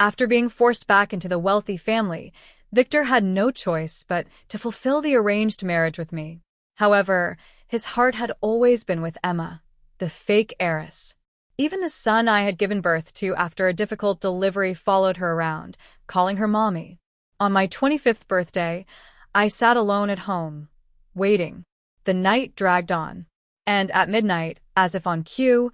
After being forced back into the wealthy family, Victor had no choice but to fulfill the arranged marriage with me. However, his heart had always been with Emma, the fake heiress. Even the son I had given birth to after a difficult delivery followed her around, calling her mommy. On my 25th birthday, I sat alone at home, waiting. The night dragged on. And at midnight, as if on cue,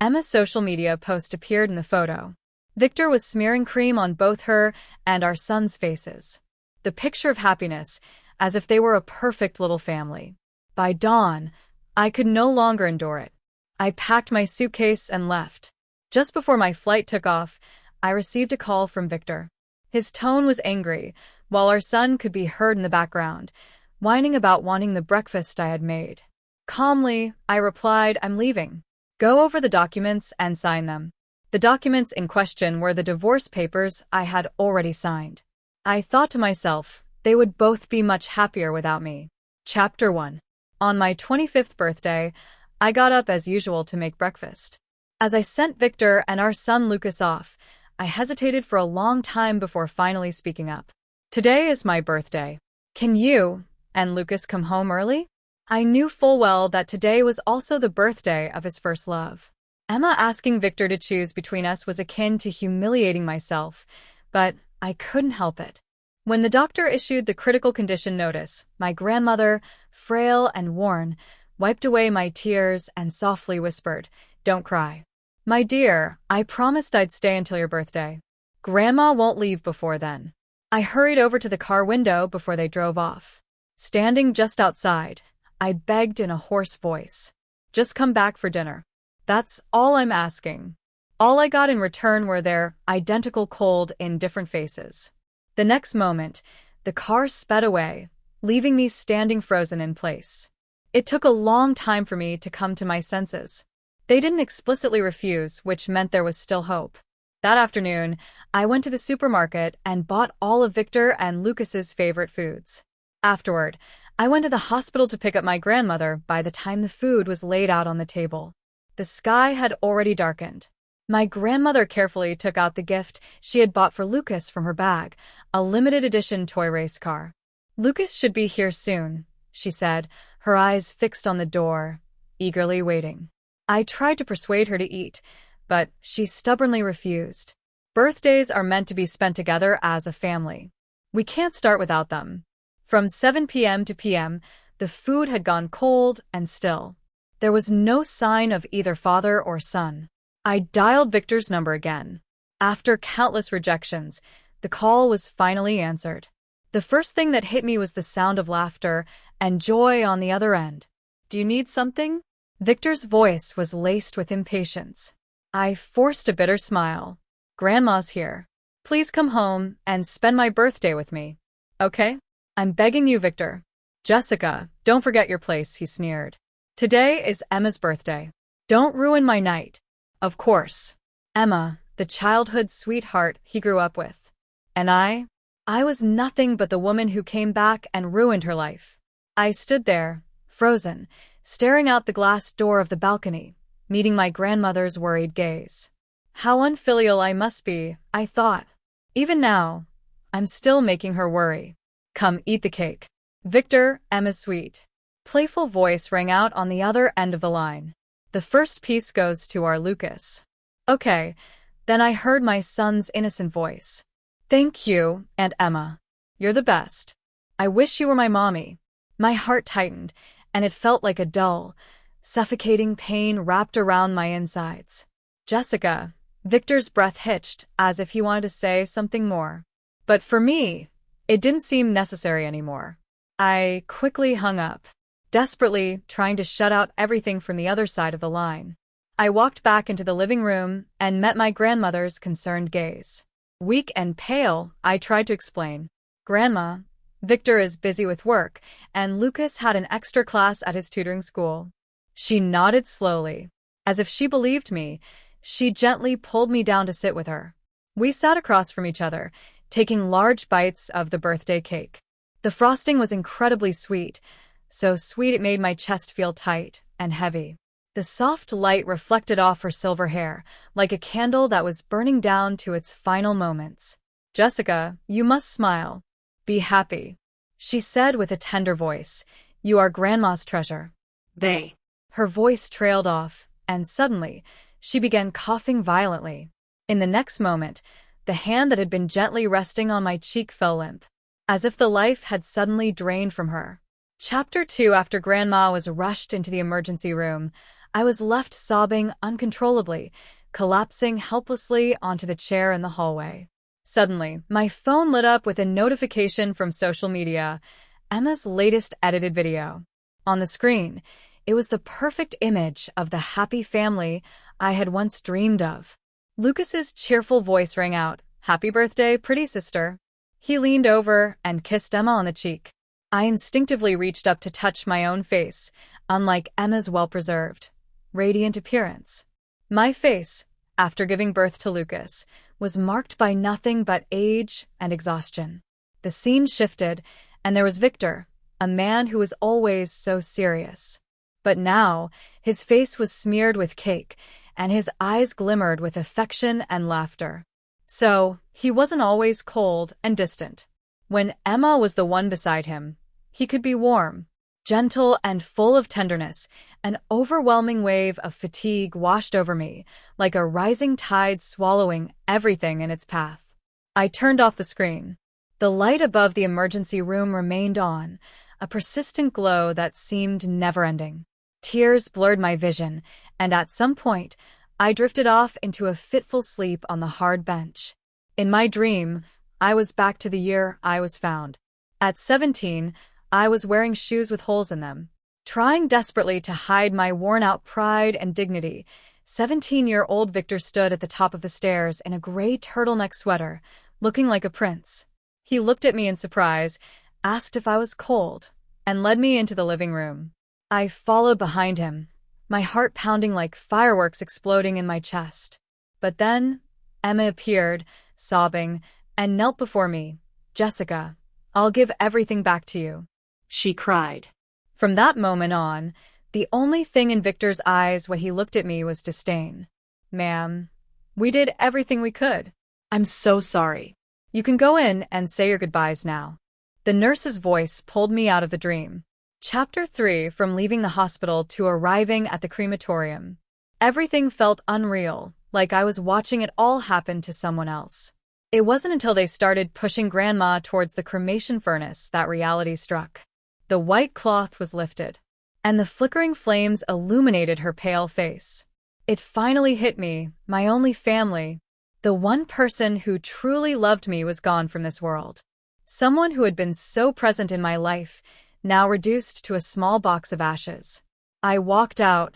Emma's social media post appeared in the photo. Victor was smearing cream on both her and our son's faces. The picture of happiness, as if they were a perfect little family. By dawn, I could no longer endure it. I packed my suitcase and left. Just before my flight took off, I received a call from Victor. His tone was angry, while our son could be heard in the background, whining about wanting the breakfast I had made. Calmly, I replied, "I'm leaving. Go over the documents and sign them." The documents in question were the divorce papers I had already signed. I thought to myself, they would both be much happier without me. Chapter 1. On my 25th birthday, I got up as usual to make breakfast. As I sent Victor and our son Lucas off, I hesitated for a long time before finally speaking up. "Today is my birthday. Can you and Lucas come home early?" I knew full well that today was also the birthday of his first love. Emma asking Victor to choose between us was akin to humiliating myself, but I couldn't help it. When the doctor issued the critical condition notice, my grandmother, frail and worn, wiped away my tears and softly whispered, "Don't cry. My dear, I promised I'd stay until your birthday. Grandma won't leave before then." I hurried over to the car window before they drove off. Standing just outside, I begged in a hoarse voice, "Just come back for dinner. That's all I'm asking." All I got in return were their identical cold in different faces. The next moment, the car sped away, leaving me standing frozen in place. It took a long time for me to come to my senses. They didn't explicitly refuse, which meant there was still hope. That afternoon, I went to the supermarket and bought all of Victor and Lucas's favorite foods. Afterward, I went to the hospital to pick up my grandmother by the time the food was laid out on the table. The sky had already darkened. My grandmother carefully took out the gift she had bought for Lucas from her bag, a limited edition toy race car. "Lucas should be here soon," she said, her eyes fixed on the door, eagerly waiting. I tried to persuade her to eat, but she stubbornly refused. Birthdays are meant to be spent together as a family. We can't start without them. From 7 p.m. to p.m., the food had gone cold and still. There was no sign of either father or son. I dialed Victor's number again. After countless rejections, the call was finally answered. The first thing that hit me was the sound of laughter and joy on the other end. "Do you need something?" Victor's voice was laced with impatience. I forced a bitter smile. "Grandma's here. Please come home and spend my birthday with me. Okay? I'm begging you, Victor." "Jessica, don't forget your place," he sneered. "Today is Emma's birthday. Don't ruin my night." Of course. Emma, the childhood sweetheart he grew up with. And I was nothing but the woman who came back and ruined her life. I stood there, frozen, staring out the glass door of the balcony, meeting my grandmother's worried gaze. How unfilial I must be, I thought. Even now, I'm still making her worry. "Come eat the cake. Victor, Emma's sweet, playful voice rang out on the other end of the line. "The first piece goes to our Lucas." Okay, then I heard my son's innocent voice. "Thank you, Aunt Emma. You're the best. I wish you were my mommy." My heart tightened, and it felt like a dull, suffocating pain wrapped around my insides. "Jessica," Victor's breath hitched, as if he wanted to say something more. But for me, it didn't seem necessary anymore. I quickly hung up, desperately trying to shut out everything from the other side of the line. I walked back into the living room and met my grandmother's concerned gaze. Weak and pale, I tried to explain. "Grandma, Victor is busy with work, and Lucas had an extra class at his tutoring school." She nodded slowly. As if she believed me, she gently pulled me down to sit with her. We sat across from each other, taking large bites of the birthday cake. The frosting was incredibly sweet, so sweet it made my chest feel tight and heavy. The soft light reflected off her silver hair, like a candle that was burning down to its final moments. "Jessica, you must smile. Be happy," she said with a tender voice. "You are Grandma's treasure." They. Her voice trailed off, and suddenly, she began coughing violently. In the next moment, the hand that had been gently resting on my cheek fell limp, as if the life had suddenly drained from her. Chapter 2. After Grandma was rushed into the emergency room, I was left sobbing uncontrollably, collapsing helplessly onto the chair in the hallway. Suddenly, my phone lit up with a notification from social media, Emma's latest edited video. On the screen, it was the perfect image of the happy family I had once dreamed of. Lucas's cheerful voice rang out, "Happy birthday, pretty sister." He leaned over and kissed Emma on the cheek. I instinctively reached up to touch my own face, unlike Emma's well-preserved, radiant appearance. My face, after giving birth to Lucas, was marked by nothing but age and exhaustion. The scene shifted, and there was Victor, a man who was always so serious. But now, his face was smeared with cake, and his eyes glimmered with affection and laughter. So, he wasn't always cold and distant. When Emma was the one beside him, he could be warm, gentle, and full of tenderness. An overwhelming wave of fatigue washed over me, like a rising tide swallowing everything in its path. I turned off the screen. The light above the emergency room remained on, a persistent glow that seemed never-ending. Tears blurred my vision, and at some point, I drifted off into a fitful sleep on the hard bench. In my dream, I was back to the year I was found. At 17, I was wearing shoes with holes in them. Trying desperately to hide my worn-out pride and dignity, 17-year-old Victor stood at the top of the stairs in a gray turtleneck sweater, looking like a prince. He looked at me in surprise, asked if I was cold, and led me into the living room. I followed behind him, my heart pounding like fireworks exploding in my chest. But then, Emma appeared, sobbing, and knelt before me. "Jessica, I'll give everything back to you," she cried. From that moment on, the only thing in Victor's eyes when he looked at me was disdain. "Ma'am, we did everything we could. I'm so sorry. You can go in and say your goodbyes now." The nurse's voice pulled me out of the dream. Chapter 3. From leaving the hospital to arriving at the crematorium. Everything felt unreal, like I was watching it all happen to someone else. It wasn't until they started pushing Grandma towards the cremation furnace that reality struck. The white cloth was lifted, and the flickering flames illuminated her pale face. It finally hit me, my only family. The one person who truly loved me was gone from this world. Someone who had been so present in my life, now reduced to a small box of ashes. I walked out,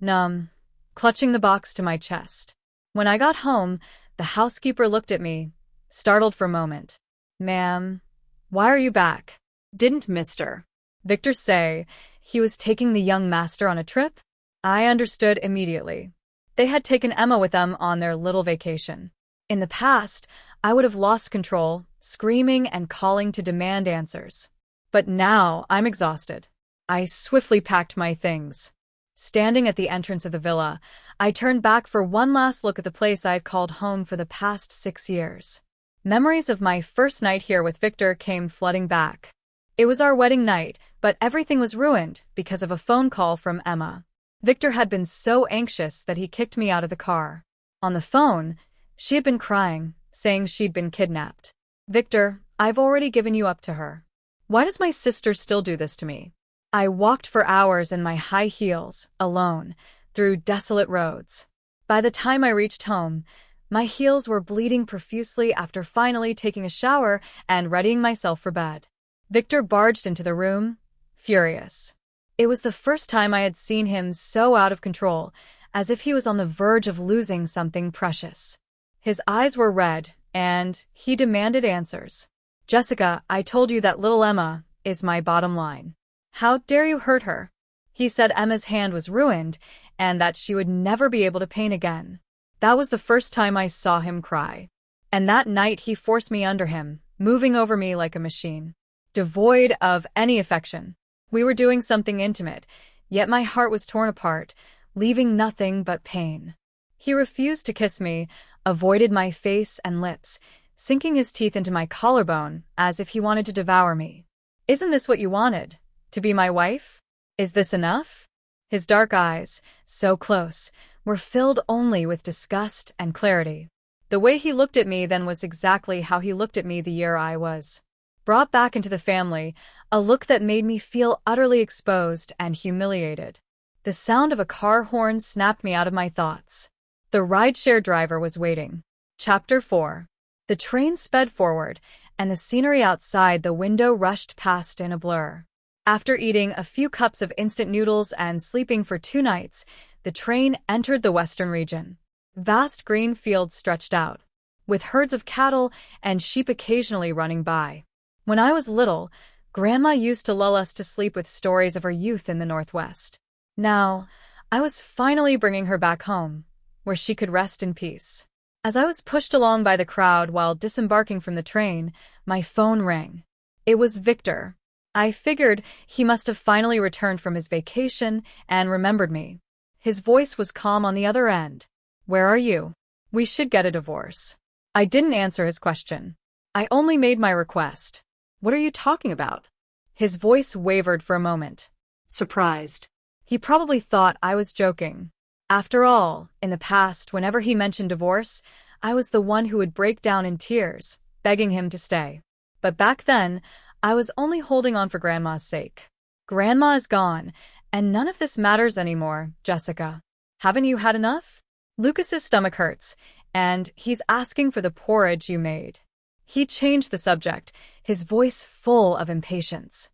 numb, clutching the box to my chest. When I got home, the housekeeper looked at me, startled for a moment. "Ma'am, why are you back?" "Didn't Mr. Victor say he was taking the young master on a trip?" I understood immediately. They had taken Emma with them on their little vacation. In the past, I would have lost control, screaming and calling to demand answers. But now I'm exhausted. I swiftly packed my things. Standing at the entrance of the villa, I turned back for one last look at the place I had called home for the past 6 years. Memories of my first night here with Victor came flooding back. It was our wedding night, but everything was ruined because of a phone call from Emma. Victor had been so anxious that he kicked me out of the car. On the phone, she had been crying, saying she'd been kidnapped. "Victor, I've already given you up to her. Why does my sister still do this to me?" I walked for hours in my high heels, alone, through desolate roads. By the time I reached home, my heels were bleeding profusely after finally taking a shower and readying myself for bed. Victor barged into the room, furious. It was the first time I had seen him so out of control, as if he was on the verge of losing something precious. His eyes were red, and he demanded answers. "Jessica, I told you that little Emma is my bottom line. How dare you hurt her?" He said Emma's hand was ruined and that she would never be able to paint again. That was the first time I saw him cry. And that night he forced me under him, moving over me like a machine, devoid of any affection. We were doing something intimate, yet my heart was torn apart, leaving nothing but pain. He refused to kiss me, avoided my face and lips, sinking his teeth into my collarbone as if he wanted to devour me. "Isn't this what you wanted? To be my wife? Is this enough?" His dark eyes, so close, were filled only with disgust and clarity. The way he looked at me then was exactly how he looked at me the year I was brought back into the family, a look that made me feel utterly exposed and humiliated. The sound of a car horn snapped me out of my thoughts. The rideshare driver was waiting. Chapter 4. The train sped forward, and the scenery outside the window rushed past in a blur. After eating a few cups of instant noodles and sleeping for 2 nights, the train entered the western region. Vast green fields stretched out, with herds of cattle and sheep occasionally running by. When I was little, Grandma used to lull us to sleep with stories of her youth in the Northwest. Now, I was finally bringing her back home, where she could rest in peace. As I was pushed along by the crowd while disembarking from the train, my phone rang. It was Victor. I figured he must have finally returned from his vacation and remembered me. His voice was calm on the other end. "Where are you? We should get a divorce." I didn't answer his question. I only made my request. "What are you talking about?" His voice wavered for a moment. Surprised. He probably thought I was joking. After all, in the past, whenever he mentioned divorce, I was the one who would break down in tears, begging him to stay. But back then, I was only holding on for Grandma's sake. "Grandma is gone, and none of this matters anymore, Jessica. Haven't you had enough? Lucas's stomach hurts, and he's asking for the porridge you made." He changed the subject, his voice full of impatience.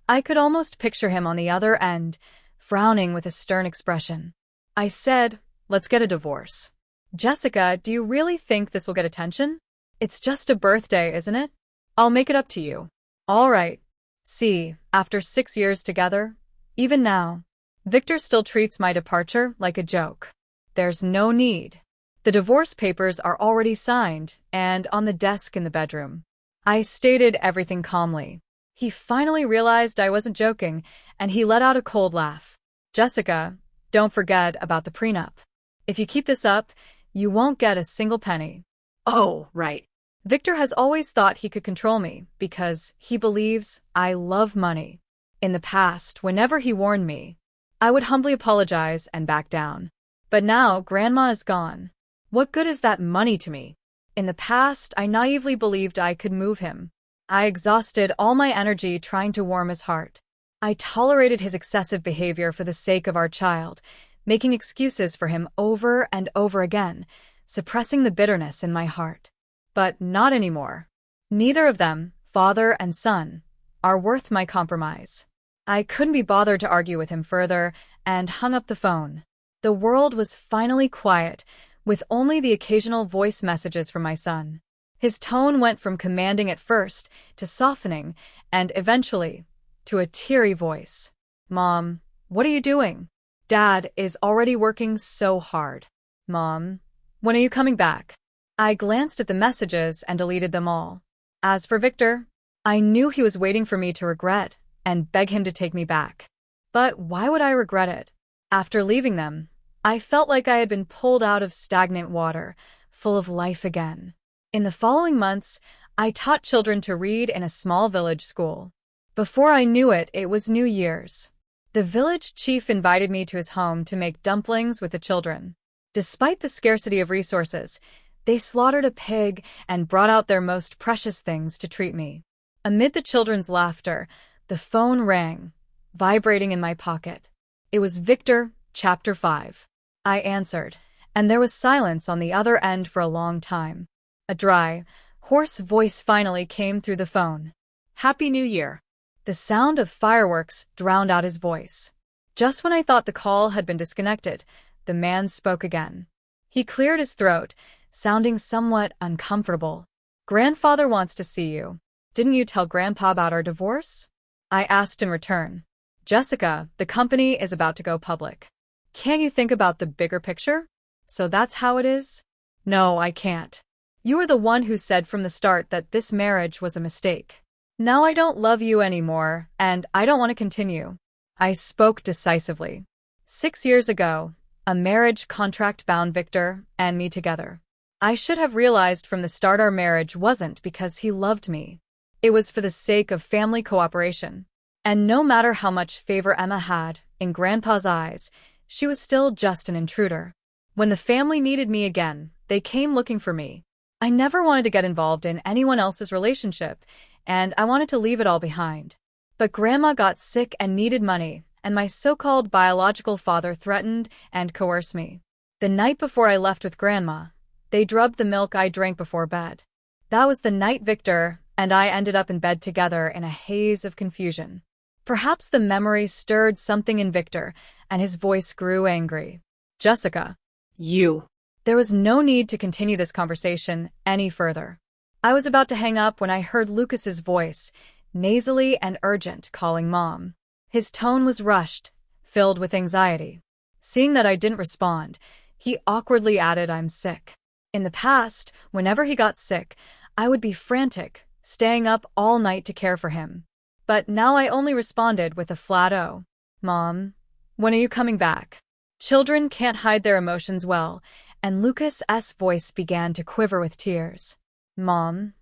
I could almost picture him on the other end, frowning with a stern expression. I said, "Let's get a divorce." "Jessica, do you really think this will get attention? It's just a birthday, isn't it? I'll make it up to you." "All right." See, after 6 years together, even now, Victor still treats my departure like a joke. There's no need. The divorce papers are already signed and on the desk in the bedroom. I stated everything calmly. He finally realized I wasn't joking, and he let out a cold laugh. "Jessica, don't forget about the prenup. If you keep this up, you won't get a single penny." Oh, right. Victor has always thought he could control me because he believes I love money. In the past, whenever he warned me, I would humbly apologize and back down. But now Grandma is gone. What good is that money to me? In the past, I naively believed I could move him. I exhausted all my energy trying to warm his heart. I tolerated his excessive behavior for the sake of our child, making excuses for him over and over again, suppressing the bitterness in my heart. But not anymore. Neither of them, father and son, are worth my compromise. I couldn't be bothered to argue with him further and hung up the phone. The world was finally quiet, with only the occasional voice messages from my son. His tone went from commanding at first to softening and eventually to a teary voice. "Mom, what are you doing? Dad is already working so hard. Mom, when are you coming back?" I glanced at the messages and deleted them all. As for Victor, I knew he was waiting for me to regret and beg him to take me back. But why would I regret it? After leaving them, I felt like I had been pulled out of stagnant water, full of life again. In the following months, I taught children to read in a small village school. Before I knew it, it was New Year's. The village chief invited me to his home to make dumplings with the children. Despite the scarcity of resources, they slaughtered a pig and brought out their most precious things to treat me. Amid the children's laughter, the phone rang, vibrating in my pocket. It was Victor, Chapter 5. I answered, and there was silence on the other end for a long time. A dry, hoarse voice finally came through the phone. "Happy New Year." The sound of fireworks drowned out his voice. Just when I thought the call had been disconnected, the man spoke again. He cleared his throat, sounding somewhat uncomfortable. "Grandfather wants to see you. Didn't you tell Grandpa about our divorce?" I asked in return. "Jessica, the company is about to go public. Can't you think about the bigger picture? So that's how it is?" "No, I can't. You were the one who said from the start that this marriage was a mistake. Now I don't love you anymore, and I don't want to continue." I spoke decisively. 6 years ago, A marriage contract bound Victor and me together. I should have realized from the start our marriage wasn't because he loved me. It was for the sake of family cooperation. And no matter how much favor Emma had, in Grandpa's eyes, she was still just an intruder. When the family needed me again, they came looking for me. I never wanted to get involved in anyone else's relationship, and I wanted to leave it all behind. But Grandma got sick and needed money, and my so-called biological father threatened and coerced me. The night before I left with Grandma, they drugged the milk I drank before bed. That was the night Victor and I ended up in bed together in a haze of confusion. Perhaps the memory stirred something in Victor, and his voice grew angry. Jessica. You. There was no need to continue this conversation any further. I was about to hang up when I heard Lucas's voice, nasally and urgent, calling Mom. His tone was rushed, filled with anxiety. Seeing that I didn't respond, he awkwardly added, "I'm sick." In the past, whenever he got sick, I would be frantic, staying up all night to care for him. But now I only responded with a flat "Oh." "Mom, when are you coming back?" Children can't hide their emotions well, and Lucas's voice began to quiver with tears. "Mom,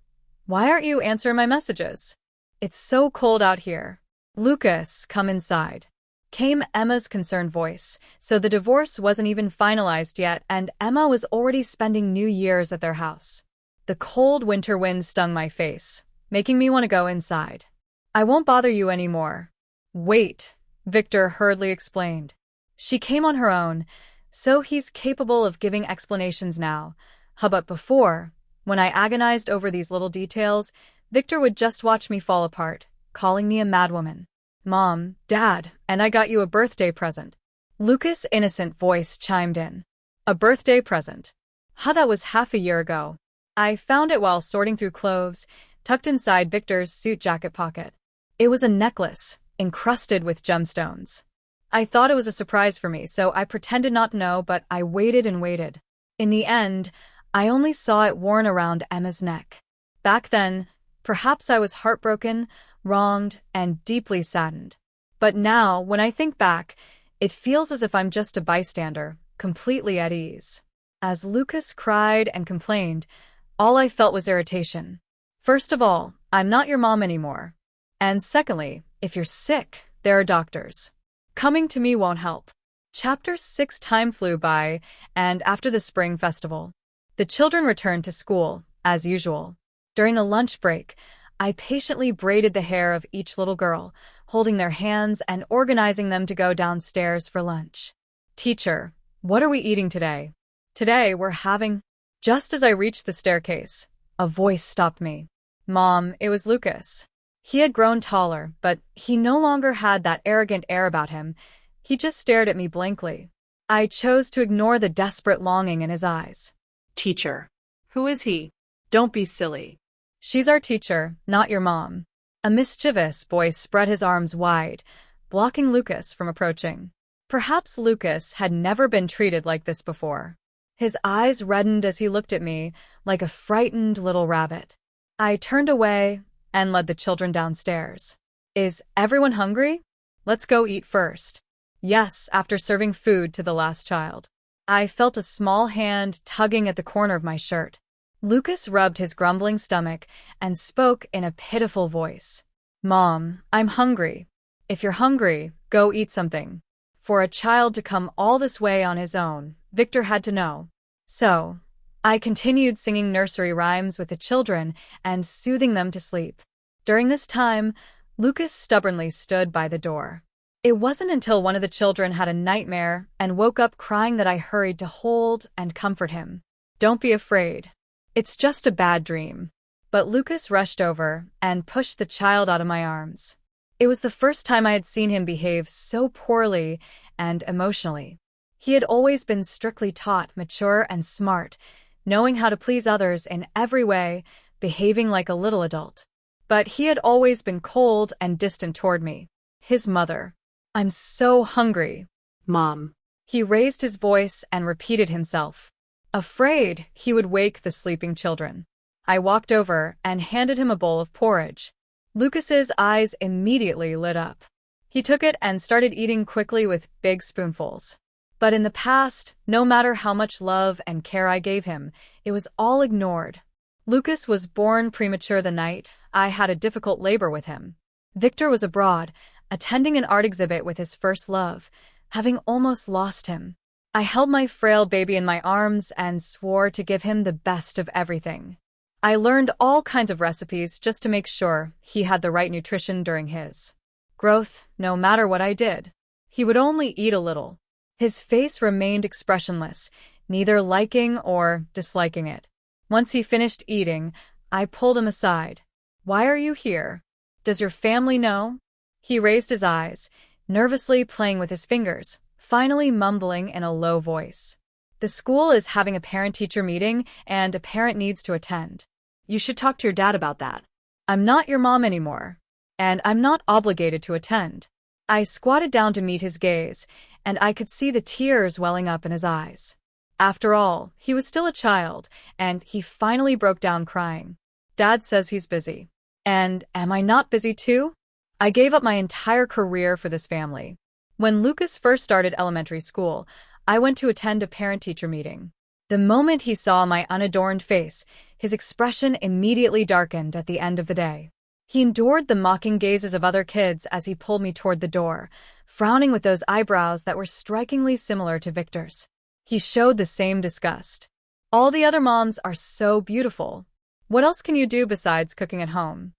why aren't you answering my messages? It's so cold out here." "Lucas, come inside," came Emma's concerned voice. So the divorce wasn't even finalized yet, and Emma was already spending New Year's at their house. The cold winter wind stung my face, making me want to go inside. "I won't bother you anymore." "Wait," Victor hurriedly explained. "She came on her own, so he's capable of giving explanations now. But before, when I agonized over these little details, Victor would just watch me fall apart, calling me a madwoman." "Mom, Dad, and I got you a birthday present." Lucas' innocent voice chimed in. "A birthday present? That was half a year ago. I found it while sorting through clothes, tucked inside Victor's suit jacket pocket. It was a necklace, encrusted with gemstones. I thought it was a surprise for me, so I pretended not to know, but I waited and waited. In the end, I only saw it worn around Emma's neck. Back then, perhaps I was heartbroken, wronged, and deeply saddened. But now, when I think back, it feels as if I'm just a bystander, completely at ease." As Lucas cried and complained, all I felt was irritation. First of all, I'm not your mom anymore. And secondly, if you're sick, there are doctors. Coming to me won't help. Chapter 6. Time flew by, and after the spring festival, the children returned to school, as usual. During the lunch break, I patiently braided the hair of each little girl, holding their hands and organizing them to go downstairs for lunch. "Teacher, what are we eating today?" "Today we're having—" Just as I reached the staircase, a voice stopped me. "Mom," it was Lucas. He had grown taller, but he no longer had that arrogant air about him. He just stared at me blankly. I chose to ignore the desperate longing in his eyes. Teacher. Who is he? Don't be silly. "She's our teacher, not your mom." A mischievous voice spread his arms wide, blocking Lucas from approaching. Perhaps Lucas had never been treated like this before. His eyes reddened as he looked at me, like a frightened little rabbit. I turned away and led the children downstairs. "Is everyone hungry? Let's go eat first." "Yes," after serving food to the last child. I felt a small hand tugging at the corner of my shirt. Lucas rubbed his grumbling stomach and spoke in a pitiful voice. "Mom, I'm hungry." "If you're hungry, go eat something." For a child to come all this way on his own, Victor had to know. So, I continued singing nursery rhymes with the children and soothing them to sleep. During this time, Lucas stubbornly stood by the door. It wasn't until one of the children had a nightmare and woke up crying that I hurried to hold and comfort him. "Don't be afraid. It's just a bad dream." But Lucas rushed over and pushed the child out of my arms. It was the first time I had seen him behave so poorly and emotionally. He had always been strictly taught, mature and smart, knowing how to please others in every way, behaving like a little adult. But he had always been cold and distant toward me. His mother. "I'm so hungry." Mom. He raised his voice and repeated himself, afraid he would wake the sleeping children. I walked over and handed him a bowl of porridge. Lucas's eyes immediately lit up. He took it and started eating quickly with big spoonfuls. But in the past, no matter how much love and care I gave him, it was all ignored. Lucas was born premature the night I had a difficult labor with him. Victor was abroad, attending an art exhibit with his first love, having almost lost him. I held my frail baby in my arms and swore to give him the best of everything. I learned all kinds of recipes just to make sure he had the right nutrition during his growth, no matter what I did. He would only eat a little. His face remained expressionless, neither liking or disliking it. Once he finished eating, I pulled him aside. "Why are you here? Does your family know?" He raised his eyes, nervously playing with his fingers, finally mumbling in a low voice. "The school is having a parent-teacher meeting, and a parent needs to attend. You should talk to your dad about that." I'm not your mom anymore, and I'm not obligated to attend. I squatted down to meet his gaze, and I could see the tears welling up in his eyes. After all, he was still a child, and he finally broke down crying. "Dad says he's busy. And am I not busy too? I gave up my entire career for this family." When Lucas first started elementary school, I went to attend a parent-teacher meeting. The moment he saw my unadorned face, his expression immediately darkened at the end of the day. He endured the mocking gazes of other kids as he pulled me toward the door, frowning with those eyebrows that were strikingly similar to Victor's. He showed the same disgust. "All the other moms are so beautiful. What else can you do besides cooking at home?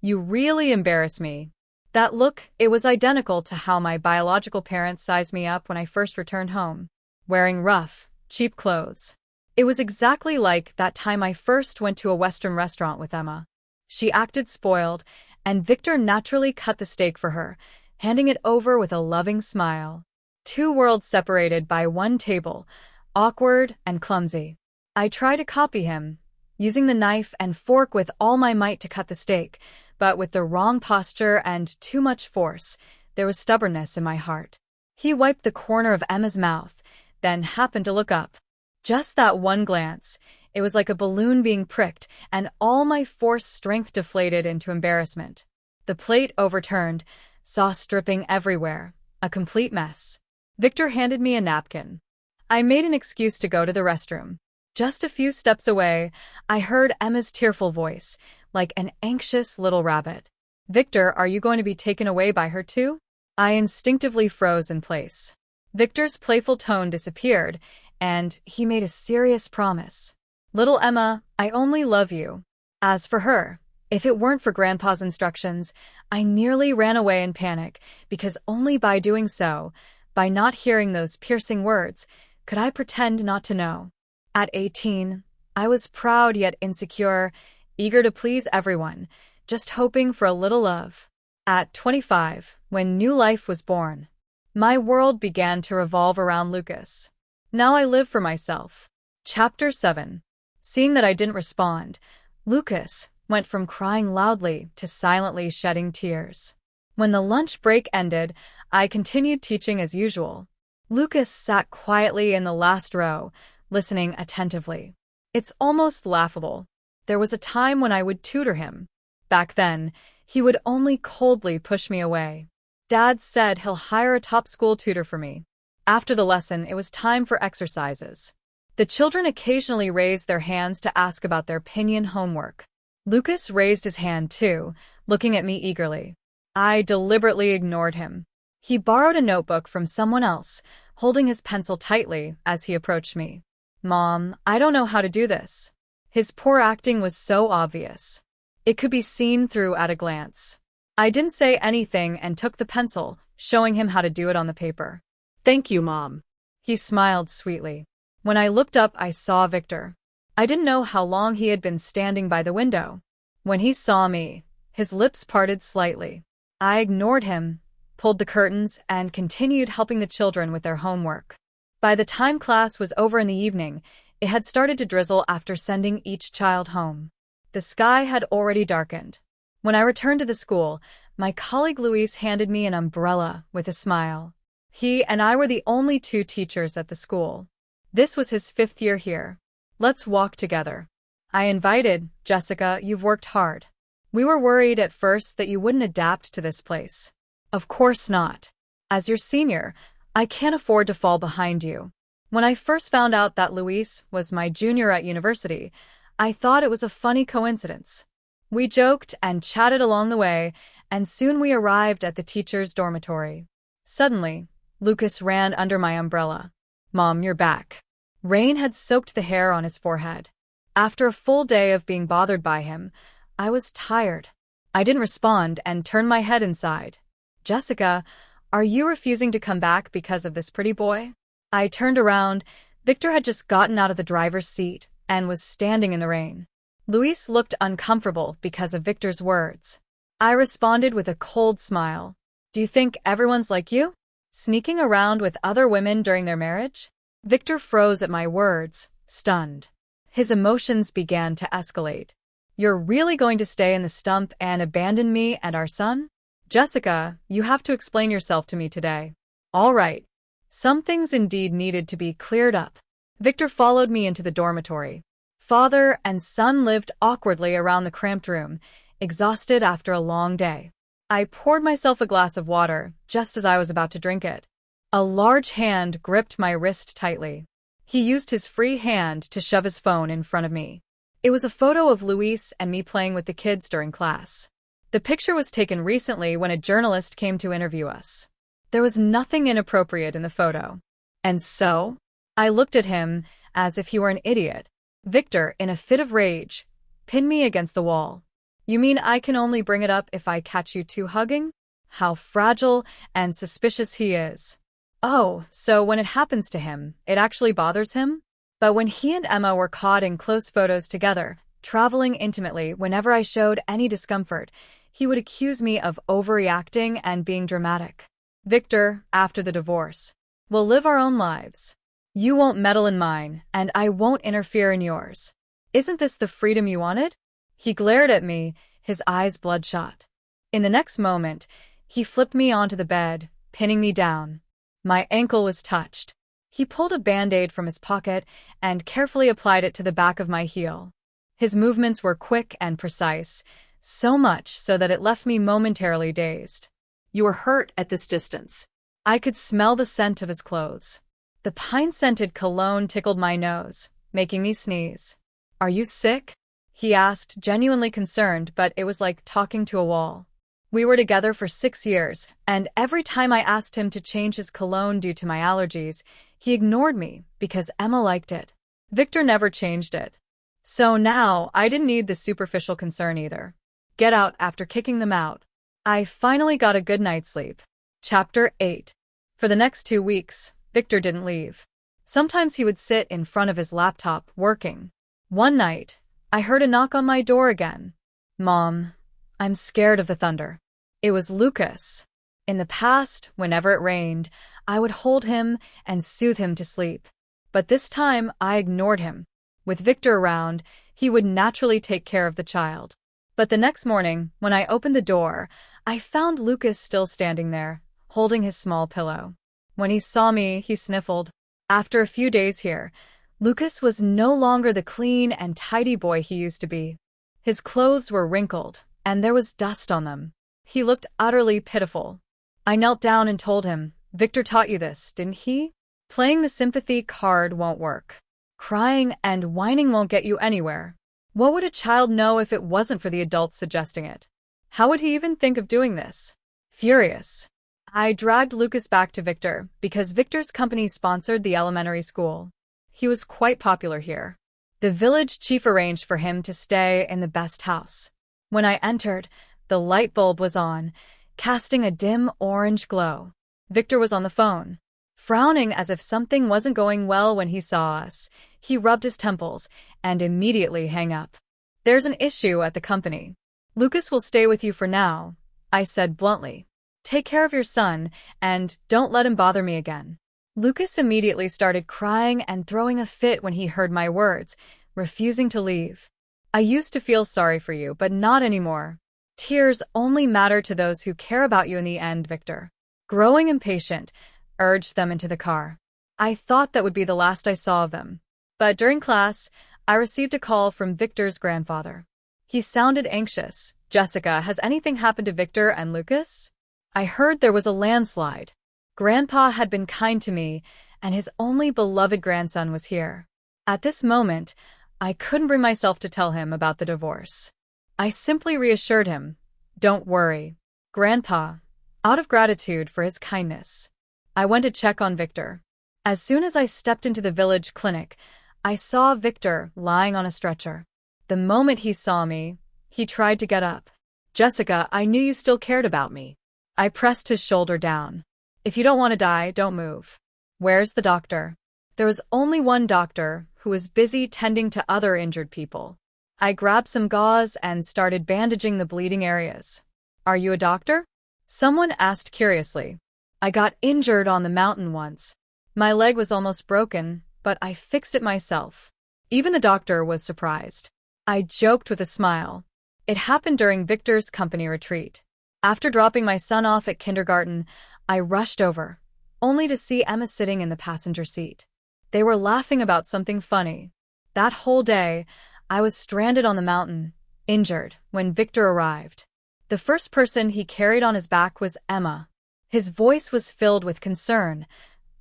You really embarrass me." That look, it was identical to how my biological parents sized me up when I first returned home, wearing rough, cheap clothes. It was exactly like that time I first went to a Western restaurant with Emma. She acted spoiled, and Victor naturally cut the steak for her, handing it over with a loving smile. Two worlds separated by one table, awkward and clumsy. I tried to copy him, using the knife and fork with all my might to cut the steak, but with the wrong posture and too much force, there was stubbornness in my heart. He wiped the corner of Emma's mouth, then happened to look up. Just that one glance, it was like a balloon being pricked, and all my forced strength deflated into embarrassment. The plate overturned, sauce dripping everywhere, a complete mess. Victor handed me a napkin. I made an excuse to go to the restroom. Just a few steps away, I heard Emma's tearful voice, like an anxious little rabbit. "Victor, are you going to be taken away by her too?" I instinctively froze in place. Victor's playful tone disappeared, and he made a serious promise. "Little Emma, I only love you." As for her, if it weren't for Grandpa's instructions, I nearly ran away in panic, because only by doing so, by not hearing those piercing words, could I pretend not to know. At 18, I was proud yet insecure, eager to please everyone, just hoping for a little love. At 25, when new life was born, my world began to revolve around Lucas. Now I live for myself. Chapter 7. Seeing that I didn't respond, Lucas went from crying loudly to silently shedding tears. When the lunch break ended, I continued teaching as usual. Lucas sat quietly in the last row, listening attentively. It's almost laughable. There was a time when I would tutor him. Back then, he would only coldly push me away. Dad said he'll hire a top school tutor for me. After the lesson, it was time for exercises. The children occasionally raised their hands to ask about their pinyin homework. Lucas raised his hand too, looking at me eagerly. I deliberately ignored him. He borrowed a notebook from someone else, holding his pencil tightly as he approached me. "Mom, I don't know how to do this." His poor acting was so obvious. It could be seen through at a glance. I didn't say anything and took the pencil, showing him how to do it on the paper. "Thank you, Mom." He smiled sweetly. When I looked up, I saw Victor. I didn't know how long he had been standing by the window. When he saw me, his lips parted slightly. I ignored him, pulled the curtains, and continued helping the children with their homework. By the time class was over in the evening, it had started to drizzle after sending each child home. The sky had already darkened. When I returned to the school, my colleague Luis handed me an umbrella with a smile. He and I were the only two teachers at the school. This was his 5th year here. "Let's walk together." I invited. "Jessica, you've worked hard. We were worried at first that you wouldn't adapt to this place." "Of course not. As your senior, I can't afford to fall behind you. When I first found out that Luis was my junior at university, I thought it was a funny coincidence. We joked and chatted along the way, and soon we arrived at the teacher's dormitory. Suddenly, Lucas ran under my umbrella. "Mom, you're back." Rain had soaked the hair on his forehead. After a full day of being bothered by him, I was tired. I didn't respond and turned my head inside. "Jessica, are you refusing to come back because of this pretty boy?" I turned around. Victor had just gotten out of the driver's seat and was standing in the rain. Luis looked uncomfortable because of Victor's words. I responded with a cold smile. "Do you think everyone's like you? Sneaking around with other women during their marriage?" Victor froze at my words, stunned. His emotions began to escalate. "You're really going to stay in the stump and abandon me and our son? Jessica, you have to explain yourself to me today." "All right." Some things indeed needed to be cleared up. Victor followed me into the dormitory. Father and son lived awkwardly around the cramped room, exhausted after a long day. I poured myself a glass of water just as I was about to drink it. A large hand gripped my wrist tightly. He used his free hand to shove his phone in front of me. It was a photo of Luis and me playing with the kids during class. The picture was taken recently when a journalist came to interview us. There was nothing inappropriate in the photo. And so? I looked at him as if he were an idiot. Victor, in a fit of rage, pinned me against the wall. "You mean I can only bring it up if I catch you two hugging? How fragile and suspicious he is." "Oh, so when it happens to him, it actually bothers him?" But when he and Emma were caught in close photos together, traveling intimately whenever I showed any discomfort, he would accuse me of overreacting and being dramatic. "Victor, after the divorce, we'll live our own lives. You won't meddle in mine, and I won't interfere in yours. Isn't this the freedom you wanted?" He glared at me, his eyes bloodshot. In the next moment, he flipped me onto the bed, pinning me down. My ankle was touched. He pulled a Band-Aid from his pocket and carefully applied it to the back of my heel. His movements were quick and precise, so much so that it left me momentarily dazed. "You were hurt at this distance." I could smell the scent of his clothes. The pine-scented cologne tickled my nose, making me sneeze. "Are you sick?" he asked, genuinely concerned, but it was like talking to a wall. We were together for 6 years, and every time I asked him to change his cologne due to my allergies, he ignored me because Emma liked it. Victor never changed it. So now I didn't need the superficial concern either. Get out after kicking them out. I finally got a good night's sleep. Chapter 8. For the next 2 weeks, Victor didn't leave. Sometimes he would sit in front of his laptop, working. One night, I heard a knock on my door again. "Mom, I'm scared of the thunder." It was Lucas. In the past, whenever it rained, I would hold him and soothe him to sleep. But this time, I ignored him. With Victor around, he would naturally take care of the child. But the next morning, when I opened the door, I found Lucas still standing there, holding his small pillow. When he saw me, he sniffled. After a few days here, Lucas was no longer the clean and tidy boy he used to be. His clothes were wrinkled, and there was dust on them. He looked utterly pitiful. I knelt down and told him, "Victor taught you this, didn't he? Playing the sympathy card won't work. Crying and whining won't get you anywhere. What would a child know if it wasn't for the adults suggesting it? How would he even think of doing this?" Furious, I dragged Lucas back to Victor because Victor's company sponsored the elementary school. He was quite popular here. The village chief arranged for him to stay in the best house. When I entered, the light bulb was on, casting a dim orange glow. Victor was on the phone. Frowning as if something wasn't going well when he saw us, he rubbed his temples and immediately hung up. "There's an issue at the company. Lucas will stay with you for now," I said bluntly. "Take care of your son, and don't let him bother me again." Lucas immediately started crying and throwing a fit when he heard my words, refusing to leave. "I used to feel sorry for you, but not anymore. Tears only matter to those who care about you in the end, Victor." Growing impatient, urged them into the car. I thought that would be the last I saw of them. But during class, I received a call from Victor's grandfather. He sounded anxious. "Jessica, has anything happened to Victor and Lucas? I heard there was a landslide." Grandpa had been kind to me, and his only beloved grandson was here. At this moment, I couldn't bring myself to tell him about the divorce. I simply reassured him, "Don't worry, Grandpa," out of gratitude for his kindness. I went to check on Victor. As soon as I stepped into the village clinic, I saw Victor lying on a stretcher. The moment he saw me, he tried to get up. Jessica, I knew you still cared about me. I pressed his shoulder down. "If you don't want to die, don't move." "Where's the doctor?" There was only one doctor, who was busy tending to other injured people. I grabbed some gauze and started bandaging the bleeding areas. "Are you a doctor?" someone asked curiously. "I got injured on the mountain once. My leg was almost broken, but I fixed it myself." Even the doctor was surprised. I joked with a smile. It happened during Victor's company retreat. After dropping my son off at kindergarten, I rushed over, only to see Emma sitting in the passenger seat. They were laughing about something funny. That whole day, I was stranded on the mountain, injured, when Victor arrived. The first person he carried on his back was Emma. His voice was filled with concern,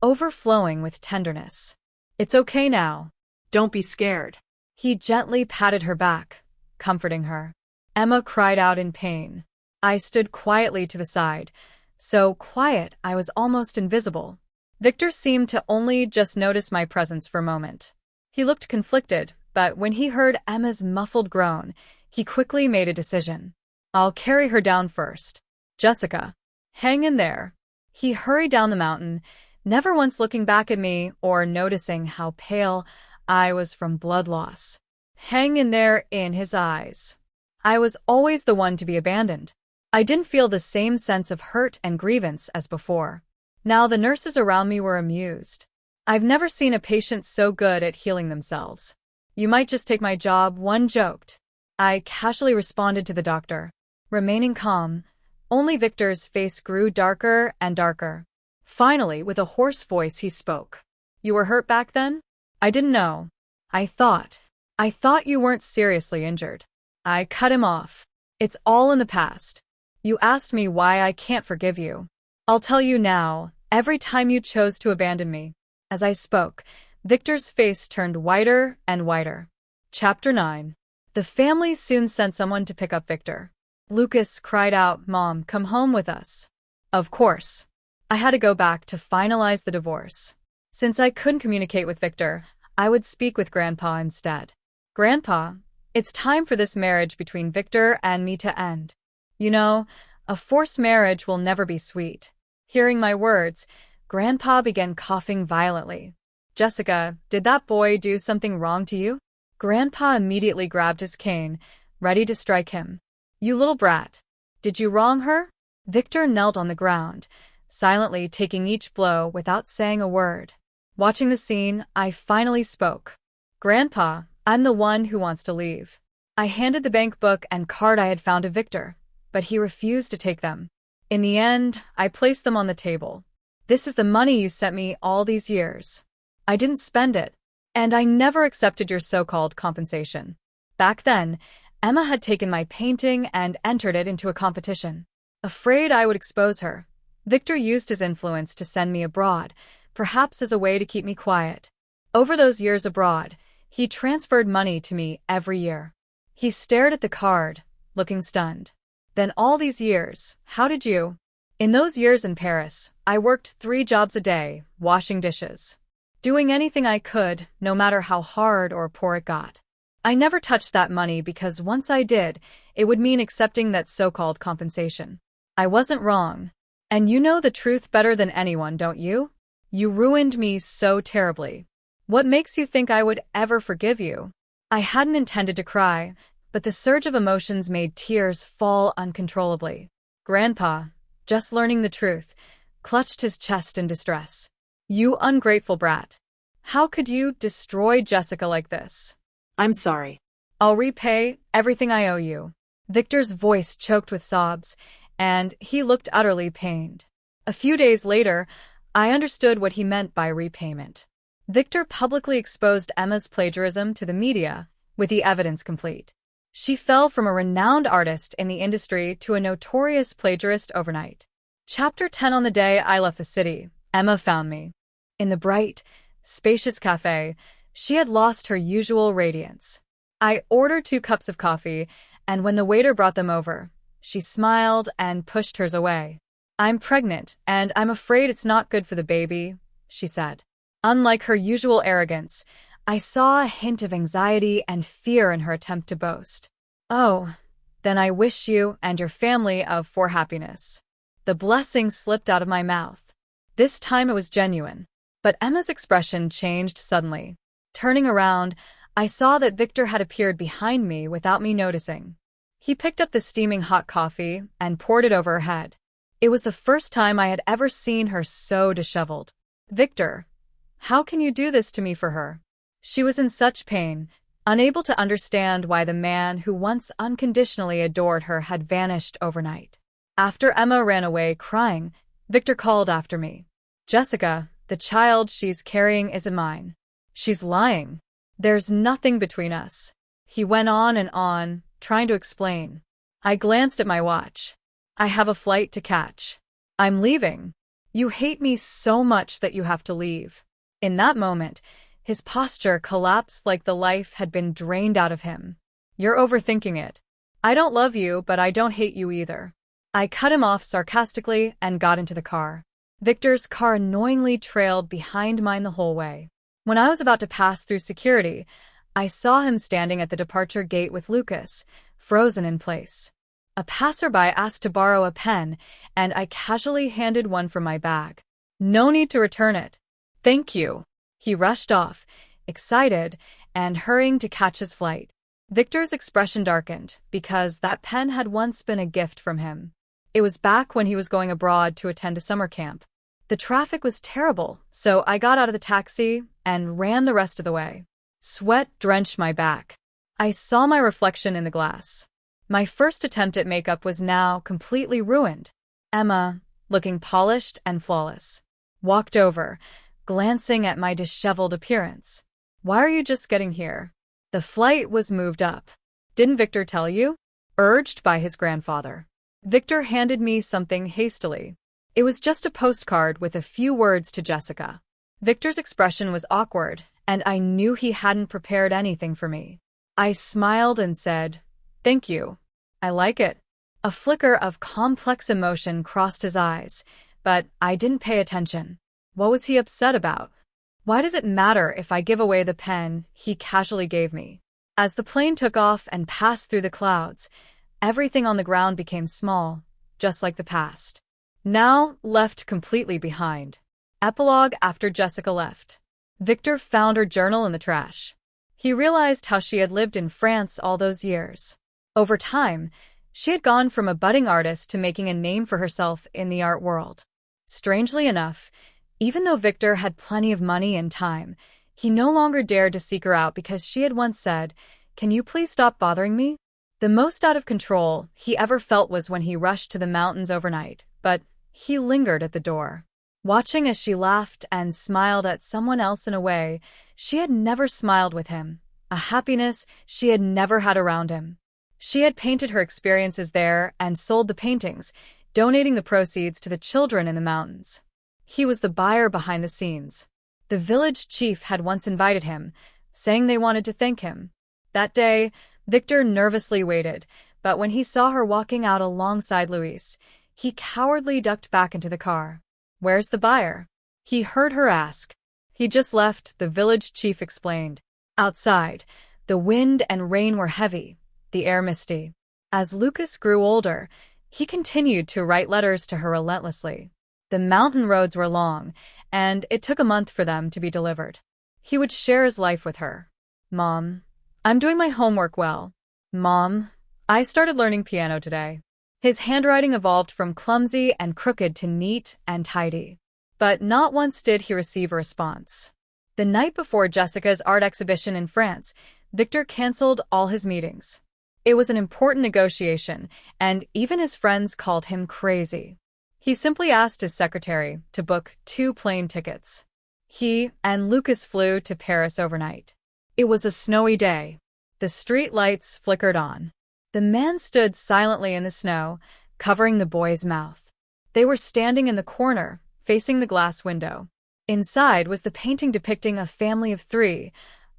overflowing with tenderness. "It's okay now. Don't be scared." He gently patted her back, comforting her. Emma cried out in pain. I stood quietly to the side, so quiet I was almost invisible. Victor seemed to only just notice my presence for a moment. He looked conflicted, but when he heard Emma's muffled groan, he quickly made a decision. "I'll carry her down first. Jessica, hang in there." He hurried down the mountain, never once looking back at me or noticing how pale I was from blood loss. Hang in there in his eyes. I was always the one to be abandoned. I didn't feel the same sense of hurt and grievance as before. Now the nurses around me were amused. I've never seen a patient so good at healing themselves. "You might just take my job," one joked. I casually responded to the doctor, remaining calm. Only Victor's face grew darker and darker. Finally, with a hoarse voice, he spoke. "You were hurt back then?" "I didn't know. I thought you weren't seriously injured." I cut him off. "It's all in the past. You asked me why I can't forgive you. I'll tell you now, every time you chose to abandon me." As I spoke, Victor's face turned whiter and whiter. Chapter 9. The family soon sent someone to pick up Victor. Lucas cried out, "Mom, come home with us." Of course. I had to go back to finalize the divorce. Since I couldn't communicate with Victor, I would speak with Grandpa instead. "Grandpa, it's time for this marriage between Victor and me to end. You know, a forced marriage will never be sweet." Hearing my words, Grandpa began coughing violently. "Jessica, did that boy do something wrong to you?" Grandpa immediately grabbed his cane, ready to strike him. "You little brat. Did you wrong her?" Victor knelt on the ground, silently taking each blow without saying a word. Watching the scene, I finally spoke. "Grandpa, I'm the one who wants to leave." I handed the bank book and card I had found to Victor, but he refused to take them. In the end, I placed them on the table. "This is the money you sent me all these years. I didn't spend it, and I never accepted your so-called compensation." Back then, Emma had taken my painting and entered it into a competition. Afraid I would expose her, Victor used his influence to send me abroad, perhaps as a way to keep me quiet. Over those years abroad, he transferred money to me every year. He stared at the card, looking stunned. "Then all these years, how did you?" "In those years in Paris, I worked 3 jobs a day, washing dishes. Doing anything I could, no matter how hard or poor it got. I never touched that money because once I did, it would mean accepting that so-called compensation. I wasn't wrong. And you know the truth better than anyone, don't you? You ruined me so terribly. What makes you think I would ever forgive you?" I hadn't intended to cry, but the surge of emotions made tears fall uncontrollably. Grandpa, just learning the truth, clutched his chest in distress. "You ungrateful brat. How could you destroy Jessica like this?" "I'm sorry." "I'll repay everything I owe you." Victor's voice choked with sobs, and he looked utterly pained. A few days later, I understood what he meant by repayment. Victor publicly exposed Emma's plagiarism to the media, with the evidence complete. She fell from a renowned artist in the industry to a notorious plagiarist overnight. Chapter 10. On the day I left the city, Emma found me. In the bright, spacious cafe, she had lost her usual radiance. I ordered 2 cups of coffee, and when the waiter brought them over, she smiled and pushed hers away. "I'm pregnant, and I'm afraid it's not good for the baby," she said. Unlike her usual arrogance, I saw a hint of anxiety and fear in her attempt to boast. "Oh, then I wish you and your family for happiness." The blessing slipped out of my mouth. This time it was genuine. But Emma's expression changed suddenly. Turning around, I saw that Victor had appeared behind me without me noticing. He picked up the steaming hot coffee and poured it over her head. It was the first time I had ever seen her so disheveled. "Victor, how can you do this to me for her?" She was in such pain, unable to understand why the man who once unconditionally adored her had vanished overnight. After Emma ran away crying, Victor called after me. "Jessica, the child she's carrying isn't mine. She's lying. There's nothing between us." He went on and on, trying to explain. I glanced at my watch. "I have a flight to catch. I'm leaving. You hate me so much that you have to leave." In that moment, his posture collapsed like the life had been drained out of him. "You're overthinking it. I don't love you, but I don't hate you either." I cut him off sarcastically and got into the car. Victor's car annoyingly trailed behind mine the whole way. When I was about to pass through security, I saw him standing at the departure gate with Lucas, frozen in place. A passerby asked to borrow a pen, and I casually handed one from my bag. "No need to return it." "Thank you." He rushed off, excited, and hurrying to catch his flight. Victor's expression darkened, because that pen had once been a gift from him. It was back when he was going abroad to attend a summer camp. The traffic was terrible, so I got out of the taxi and ran the rest of the way. Sweat drenched my back. I saw my reflection in the glass. My first attempt at makeup was now completely ruined. Emma, looking polished and flawless, walked over, glancing at my disheveled appearance. "Why are you just getting here?" "The flight was moved up." "Didn't Victor tell you?" Urged by his grandfather. Victor handed me something hastily. It was just a postcard with a few words to Jessica. Victor's expression was awkward, and I knew he hadn't prepared anything for me. I smiled and said, "Thank you. I like it." A flicker of complex emotion crossed his eyes, but I didn't pay attention. What was he upset about? Why does it matter if I give away the pen he casually gave me? As the plane took off and passed through the clouds, everything on the ground became small, just like the past. Now left completely behind. Epilogue. After Jessica left, Victor found her journal in the trash. He realized how she had lived in France all those years. Over time, she had gone from a budding artist to making a name for herself in the art world. Strangely enough, even though Victor had plenty of money and time, he no longer dared to seek her out because she had once said, "Can you please stop bothering me?" The most out of control he ever felt was when he rushed to the mountains overnight, but he lingered at the door. Watching as she laughed and smiled at someone else in a way she had never smiled with him, a happiness she had never had around him. She had painted her experiences there and sold the paintings, donating the proceeds to the children in the mountains. He was the buyer behind the scenes. The village chief had once invited him, saying they wanted to thank him. That day, Victor nervously waited, but when he saw her walking out alongside Luis, he cowardly ducked back into the car. "Where's the buyer?" he heard her ask. "He just left," the village chief explained. Outside, the wind and rain were heavy, the air misty. As Lucas grew older, he continued to write letters to her relentlessly. The mountain roads were long, and it took a month for them to be delivered. He would share his life with her. "Mom, I'm doing my homework well. Mom, I started learning piano today." His handwriting evolved from clumsy and crooked to neat and tidy. But not once did he receive a response. The night before Jessica's art exhibition in France, Victor canceled all his meetings. It was an important negotiation, and even his friends called him crazy. He simply asked his secretary to book 2 plane tickets. He and Lucas flew to Paris overnight. It was a snowy day. The street lights flickered on. The man stood silently in the snow, covering the boy's mouth. They were standing in the corner, facing the glass window. Inside was the painting depicting a family of three,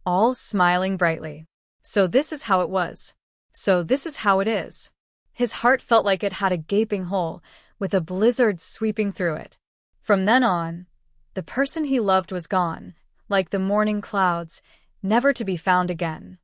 all smiling brightly. So this is how it was. So this is how it is. His heart felt like it had a gaping hole, with a blizzard sweeping through it. From then on, the person he loved was gone, like the morning clouds, never to be found again.